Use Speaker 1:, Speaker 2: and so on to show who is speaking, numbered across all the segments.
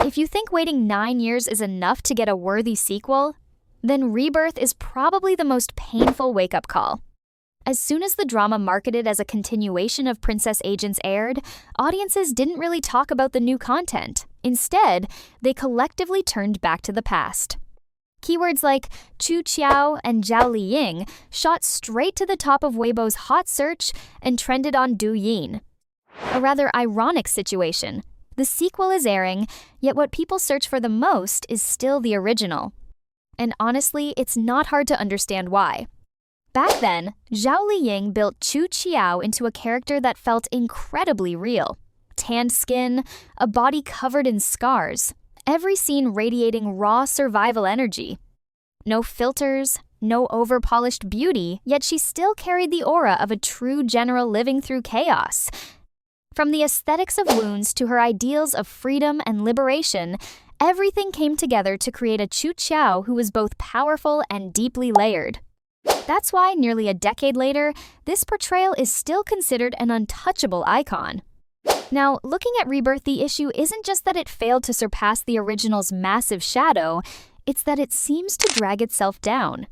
Speaker 1: If you think waiting 9 years is enough to get a worthy sequel, then Rebirth is probably the most painful wake-up call. As soon as the drama marketed as a continuation of Princess Agents aired, audiences didn't really talk about the new content. Instead, they collectively turned back to the past. Keywords like Chu Qiao and Zhao Liying shot straight to the top of Weibo's hot search and trended on Douyin. A rather ironic situation. The sequel is airing, yet what people search for the most is still the original. And honestly, it's not hard to understand why. Back then, Zhao Liying built Chu Qiao into a character that felt incredibly real. Tanned skin, a body covered in scars, every scene radiating raw survival energy. No filters, no over-polished beauty, yet she still carried the aura of a true general living through chaos. From the aesthetics of wounds to her ideals of freedom and liberation, everything came together to create a Chu Qiao who was both powerful and deeply layered. That's why, nearly a decade later, this portrayal is still considered an untouchable icon. Now, looking at Rebirth, the issue isn't just that it failed to surpass the original's massive shadow, it's that it seems to drag itself down.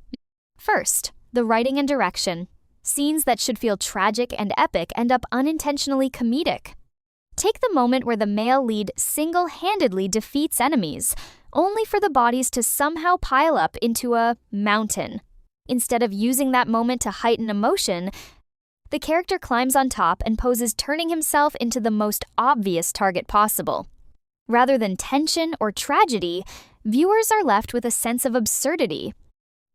Speaker 1: First, the writing and direction. Scenes that should feel tragic and epic end up unintentionally comedic. Take the moment where the male lead single-handedly defeats enemies, only for the bodies to somehow pile up into a mountain. Instead of using that moment to heighten emotion, the character climbs on top and poses, turning himself into the most obvious target possible. Rather than tension or tragedy, viewers are left with a sense of absurdity.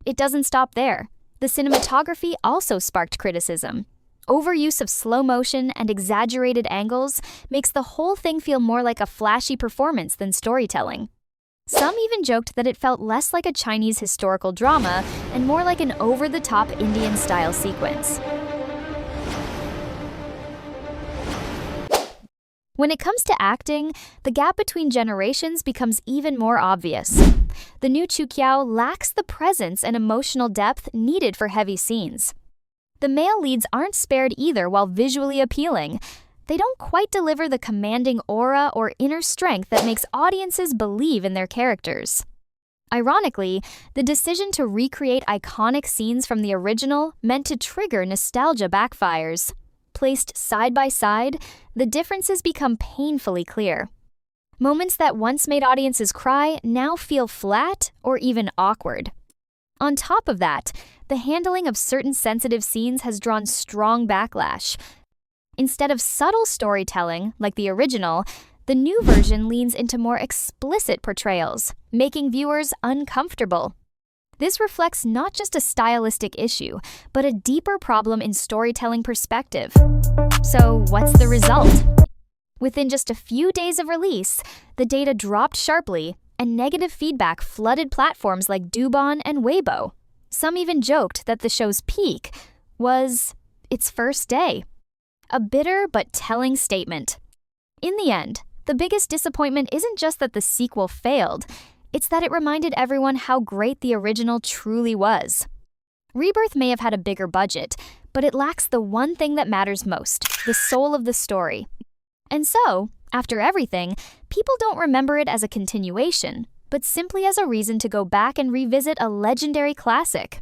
Speaker 1: It doesn't stop there. The cinematography also sparked criticism. Overuse of slow motion and exaggerated angles makes the whole thing feel more like a flashy performance than storytelling. Some even joked that it felt less like a Chinese historical drama and more like an over-the-top Indian-style sequence. When it comes to acting, the gap between generations becomes even more obvious. The new Chu Qiao lacks the presence and emotional depth needed for heavy scenes. The male leads aren't spared either while visually appealing. They don't quite deliver the commanding aura or inner strength that makes audiences believe in their characters. Ironically, the decision to recreate iconic scenes from the original meant to trigger nostalgia backfires. Placed side by side, the differences become painfully clear. Moments that once made audiences cry now feel flat or even awkward. On top of that, the handling of certain sensitive scenes has drawn strong backlash. Instead of subtle storytelling, like the original, the new version leans into more explicit portrayals, making viewers uncomfortable. This reflects not just a stylistic issue, but a deeper problem in storytelling perspective. So, what's the result? Within just a few days of release, the data dropped sharply, and negative feedback flooded platforms like Douyin and Weibo. Some even joked that the show's peak was its first day. A bitter but telling statement. In the end, the biggest disappointment isn't just that the sequel failed, it's that it reminded everyone how great the original truly was. Rebirth may have had a bigger budget, but it lacks the one thing that matters most, the soul of the story. And so, after everything, people don't remember it as a continuation, but simply as a reason to go back and revisit a legendary classic.